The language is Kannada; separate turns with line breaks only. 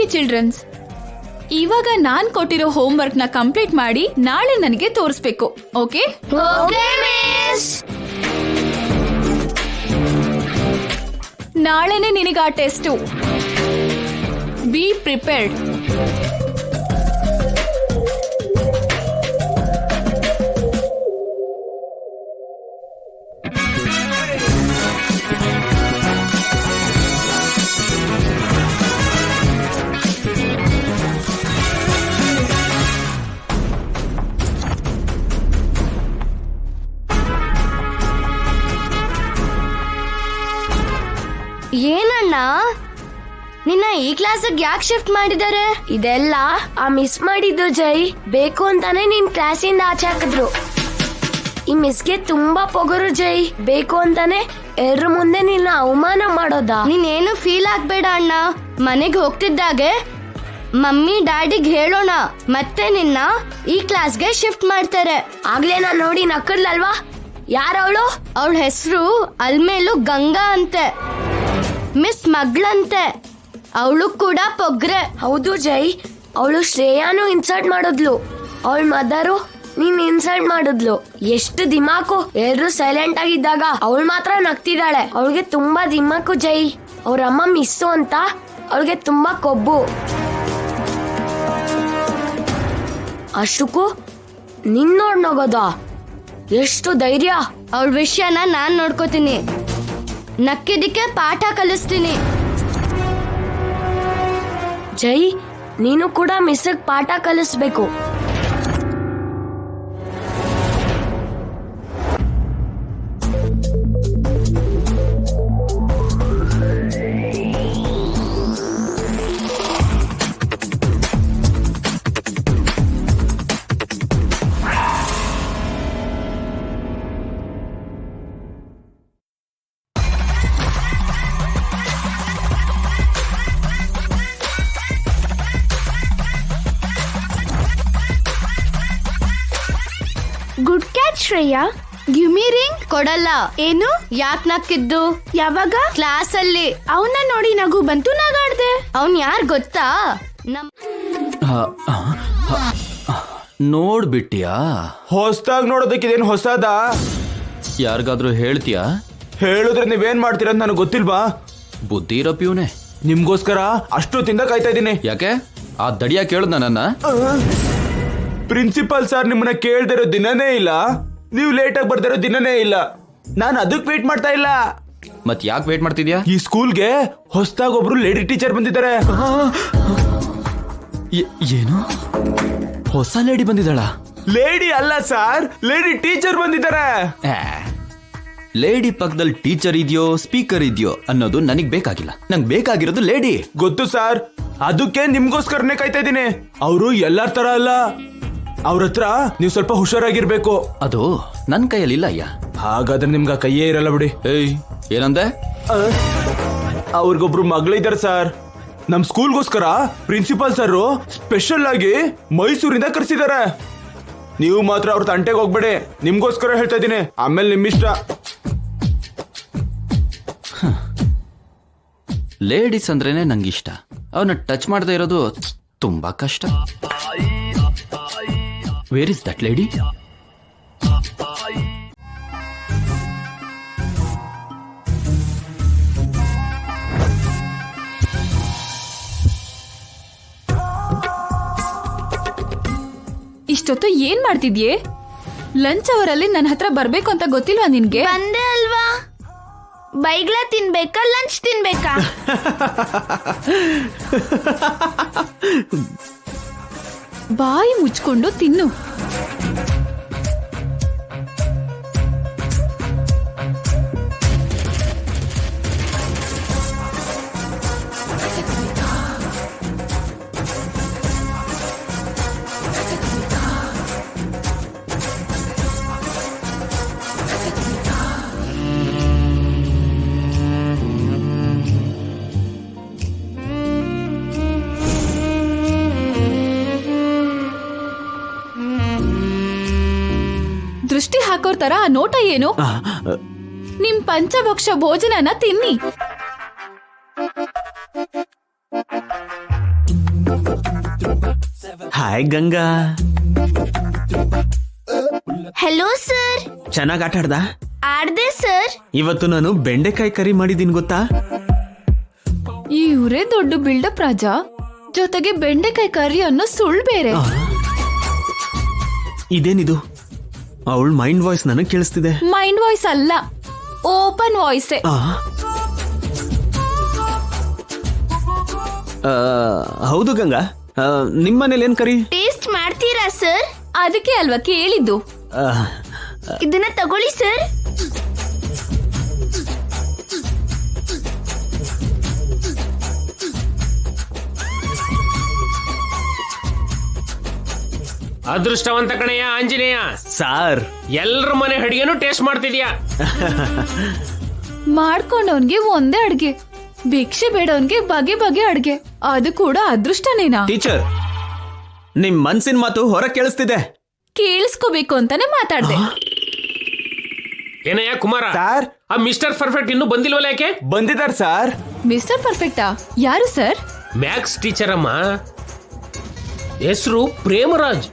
ಓಕೆ ಚಿಲ್ಡ್ರನ್ಸ್, ಇವಾಗ ನಾನ್ ಕೊಟ್ಟಿರೋ ಹೋಮ್ ವರ್ಕ್ ನ ಕಂಪ್ಲೀಟ್ ಮಾಡಿ ನಾಳೆ ನನಗೆ ತೋರಿಸ್ಬೇಕು. ಓಕೆ? ನಾಳೆನೆ ನಿನಗೆ ಆ ಟೆಸ್ಟ್. Be prepared.
ಏನಣ್ಣ, ನಿನ್ನ ಈ ಕ್ಲಾಸಿಗೆ ಯಾಕೆ ಶಿಫ್ಟ್ ಮಾಡಿದ್ದಾರೆ?
ಇದೆಲ್ಲ ಆ ಮಿಸ್ ಮಾಡಿದ್ದು ಜೈ. ಬೇಕು ಅಂತಾನೆ ನಿನ್ ಕ್ಲಾಸಿಂದ ಆಚೆ ಹಾಕಿದ್ರು. ಈ ಮಿಸ್ಗೆ ತುಂಬಾ ಪೊಗರು ಜೈ. ಬೇಕು ಅಂತಾನೆ ಎಲ್ರ ಮುಂದೆ ನಿನ್ನ ಅವಮಾನ ಮಾಡೋದಾ?
ನೀನೇನು ಫೀಲ್ ಆಗ್ಬೇಡ ಅಣ್ಣ. ಮನೆಗೆ ಹೋಗ್ತಿದ್ದಾಗೆ ಮಮ್ಮಿ ಡ್ಯಾಡಿಗೆ ಹೇಳೋಣ, ಮತ್ತೆ ನಿನ್ನ ಈ ಕ್ಲಾಸ್ಗೆ ಶಿಫ್ಟ್ ಮಾಡ್ತಾರೆ.
ಆಗ್ಲೇ ನಾನ್ ನೋಡಿ ನಕ್ಕದ್ಲಲ್ವಾ? ಯಾರವಳು?
ಅವಳ ಹೆಸರು ಅಲ್ಮೇಲು ಗಂಗಾ ಅಂತೆ, ಮಿಸ್ ಮಗ್ಳಂತೆ. ಅವಳು ಕೂಡ ಪೊಗ್ರೆ.
ಹೌದು ಜೈ, ಅವಳು ಶ್ರೇಯಾನು ಇನ್ಸಲ್ಟ್ ಮಾಡಿದ್ಲು. ಅವಳ ಮದರು ನೀನ್ ಇನ್ಸಲ್ಟ್ ಮಾಡಿದ್ಲು. ಎಷ್ಟು ದಿಮಾಕು. ಎಲ್ರು ಸೈಲೆಂಟ್ ಆಗಿದ್ದಾಗ ಅವಳು ಮಾತ್ರ ನಗ್ತಿದ್ದಾಳೆ. ಅವಳಿಗೆ ತುಂಬಾ ದಿಮಾಕು ಜೈ. ಅವ್ರಮ್ಮ ಮಿಸ್ಸು ಅಂತ ಅವಳಿಗೆ ತುಂಬಾ ಕೊಬ್ಬು. ಅಷ್ಟಕ್ಕೂ ನಿನ್ ನೋಡ್ ನಗೋದ? ಎಷ್ಟು ಧೈರ್ಯ.
ಅವಳ ವಿಷಯನ ನಾನ್ ನೋಡ್ಕೋತೀನಿ. ನಕ್ಕಿದಕ್ಕೆ ಪಾಠ ಕಲಿಸ್ತೀನಿ.
ಜೈ, ನೀನು ಕೂಡ ಮಿಸ್ಸಿಗೆ ಪಾಠ ಕಲಿಸ್ಬೇಕು.
Good catch Shreya. Give me ring. ಕೊಡಲ್ಲ. ಏನು? ಯಾಕ್ ನಕ್ಕಿದ್ದು? ಯಾವಾಗ? ಕ್ಲಾಸ್ ಅಲ್ಲಿ. ಅವನ್ನ ನೋಡಿ ನಗು ಬಂತು, ನಗಾಡ್ದೆ. ಅವನ್ ಯಾರ್ ಗೊತ್ತಾ?
ನೋಡ್ಬಿಟ್ಟಿಯಾ?
ಹೊಸದಾಗಿ ನೋಡೋದಕ್ಕೆ ಇದೇನು ಹೊಸದ?
ಯಾರಿಗಾದ್ರೂ ಹೇಳ್ತೀಯಾ?
ಹೇಳಿದ್ರೆ ನೀವೇನ್ ಮಾಡ್ತೀರ ಅಂತ ನನಗೆ ಗೊತ್ತಿಲ್ವಾ?
ಬುದ್ಧಿ ಇರೋ ಪ್ಯೂನೆ.
ನಿಮ್ಗೋಸ್ಕರ ಅಷ್ಟೊತ್ತಿಂದ ಕಾಯ್ತಾ ಇದ್ದೀನಿ.
ಯಾಕೆ? ಆ ದಡಿಯ ಕೇಳ್ದ ನನ್ನ?
ಪ್ರಿನ್ಸಿಪಾಲ್ ಸರ್ ನಿಮ್ಮನ್ನ ಕೇಳ್ದಿರೋ ದಿನನೇ ಇಲ್ಲ, ನೀವು ಲೇಟ್ ಆಗಿ ಬರ್ದಿರೋ ದಿನನೇ ಇಲ್ಲ. ನಾನು ಅದಕ್ಕೆ ವೇಟ್ ಮಾಡ್ತಾ ಇಲ್ಲ.
ಮತ್ ಯಾಕೆ ವೇಟ್ ಮಾಡ್ತಿದ್ಯಾ?
ಈ ಸ್ಕೂಲ್ಗೆ ಹೊಸದಾಗಿ ಒಬ್ರು ಲೇಡಿ ಟೀಚರ್ ಬಂದಿದ್ದಾರೆ.
ಏನು? ಹೊಸ ಲೇಡಿ ಬಂದಿದ್ದಾಳ?
ಲೇಡಿ ಅಲ್ಲ ಸರ್, ಲೇಡಿ ಟೀಚರ್ ಬಂದಿದ್ದಾರೆ.
ಲೇಡಿ ಪಕ್ಕದಲ್ಲಿ ಟೀಚರ್ ಇದೆಯೋ ಸ್ಪೀಕರ್ ಇದೆಯೋ ಅನ್ನೋದು ನನಗ್ ಬೇಕಾಗಿಲ್ಲ. ನಂಗೆ ಬೇಕಾಗಿರೋದು ಲೇಡಿ.
ಗೊತ್ತು ಸರ್, ಅದಕ್ಕೆ ನಿಮ್ಗೋಸ್ಕರನೇ ಕಾಯ್ತಾ ಇದ್ದೀನಿ. ಅವರು ಎಲ್ಲಾರ ತರ ಅಲ್ಲ. ಅವ್ರ ಹತ್ರ ನೀವು ಸ್ವಲ್ಪ ಹುಷಾರಾಗಿರ್ಬೇಕು.
ಅದು ನನ್ ಕೈಯಲ್ಲಿ ಇಲ್ಲ ಅಯ್ಯ.
ಹಾಗಾದ್ರೆ ನಿಮ್ಗೆ ಕೈಯೇ ಇರಲ್ಲ ಬಿಡಿ.
ಏಯ್, ಏನಂದೆ?
ಅವ್ರಿಗೊಬ್ರು ಮಗಳಿದ್ದಾರೆ ಸರ್. ನಮ್ ಸ್ಕೂಲ್ಗೋಸ್ಕರ ಪ್ರಿನ್ಸಿಪಾಲ್ ಸರ್ ಸ್ಪೆಷಲ್ ಆಗಿ ಮೈಸೂರಿಂದ ಕರ್ಸಿದ್ದಾರೆ. ನೀವು ಮಾತ್ರ ಅವ್ರ ತಂಟೆಗೆ ಹೋಗ್ಬೇಡಿ. ನಿಮ್ಗೋಸ್ಕರ ಹೇಳ್ತಾ ಇದ್ದೀನಿ, ಆಮೇಲೆ ನಿಮ್ಮಿಷ್ಟ.
ಲೇಡೀಸ್ ಅಂದ್ರೇನೆ ನಂಗಿಷ್ಟ. ಅವನ್ನ ಟಚ್ ಮಾಡದೇ ಇರೋದು ತುಂಬಾ ಕಷ್ಟ. Where is that lady?
ಇಷ್ಟೊತ್ತು ಏನ್ ಮಾಡ್ತಿದ್ಯೆ? ಲಂಚ್ ಅವರಲ್ಲಿ ನನ್ನ ಹತ್ರ ಬರ್ಬೇಕು ಅಂತ ಗೊತ್ತಿಲ್ವಾ ನಿನ್ಗೆ?
ಬಂದೆ ಅಲ್ವಾ? ಬೈಗ್ಲ ತಿನ್ಬೇಕಾ ಲಂಚ್ ತಿನ್ಬೇಕಾ?
ಬಾಯಿ ಮುಚ್ಕೊಂಡು ತಿನ್ನು. ದೃಷ್ಟಿ ಹಾಕೋರ್ ತರ ಆ ನೋಟ ಏನು? ನಿಮ್ ಪಂಚಭಕ್ಷ ಭೋಜನನ ತಿನ್ನಿ.
ಹಾಯ್ ಗಂಗಾ.
Hello sir.
ಚೆನ್ನಾಗ್ ಆಟ ಆಡ್ದ?
ಆಡ್ದೆ ಸರ್.
ಇವತ್ತು ನಾನು ಬೆಂಡೆಕಾಯಿ ಕರಿ ಮಾಡಿದೀನಿ ಗೊತ್ತಾ?
ಇವ್ರೇ ದೊಡ್ಡ ಬಿಲ್ಡಪ್ ರಾಜ, ಜೊತೆಗೆ ಬೆಂಡೆಕಾಯಿ ಕರಿ ಅನ್ನೋ ಸುಳ್ಳು ಬೇರೆ.
ಇದೇನಿದು? ಅವಳ ಮೈಂಡ್ ವಾಯ್ಸ್ ನನಗ್ ಕೇಳಿಸ್ತಿದೆ.
ಮೈಂಡ್ ವಾಯ್ಸ್ ಅಲ್ಲ, ಓಪನ್ ವಾಯ್ಸ್.
ಆ? ಹೌದು ಗಂಗಾ, ನಿಮ್ಮನೇಲಿ ಏನ್ ಕರಿ?
ಟೇಸ್ಟ್ ಮಾಡ್ತೀರಾ ಸರ್?
ಅದಕ್ಕೆ ಅಲ್ವಾ ಕೇಳಿದ್ದು.
ಆ,
ಇದನ್ನ ತಗೊಳ್ಳಿ ಸರ್.
ಅದೃಷ್ಟವಂತ ಕಣಯ್ಯ ಆಂಜನೇಯ.
ಸಾರ್,
ಎಲ್ರ ಮನೆ ಅಡಿಗೆನೂ ಟೇಸ್ಟ್ ಮಾಡ್ತಿದ್ಯಾ.
ಮಾಡ್ಕೊಂಡವನ್ಗೆ ಒಂದೇ ಅಡ್ಗೆ, ಭಿಕ್ಷೆ ಬೇಡವನ್ಗೆ ಬಗೆ ಬಗೆ ಅಡ್ಗೆ, ಅದು ಕೂಡ ಅದೃಷ್ಟನೇನಾ?
ಟೀಚರ್, ನಿಮ್ ಮನ್ಸಿನ ಮಾತು ಹೊರ ಕೇಳಿಸ್ತಿದೆ.
ಕೇಳಿಸ್ಕೋಬೇಕು ಅಂತಾನೆ ಮಾತಾಡ್ದೆ.
ಏನಯ್ಯ ಕುಮಾರ,
ಸರ್
ಆ ಮಿಸ್ಟರ್ ಪರ್ಫೆಕ್ಟ್ ಇನ್ನೂ ಬಂದಿಲ್ವಲ್ಲ ಯಾಕೆ?
ಬಂದಿದ್ದಾರೆ ಸರ್.
ಮಿಸ್ಟರ್ ಪರ್ಫೆಕ್ಟಾ? ಯಾರು ಸರ್?
ಮ್ಯಾಕ್ಸ್ ಟೀಚರ್ ಅಮ್ಮ, ಹೆಸರು ಪ್ರೇಮರಾಜ್.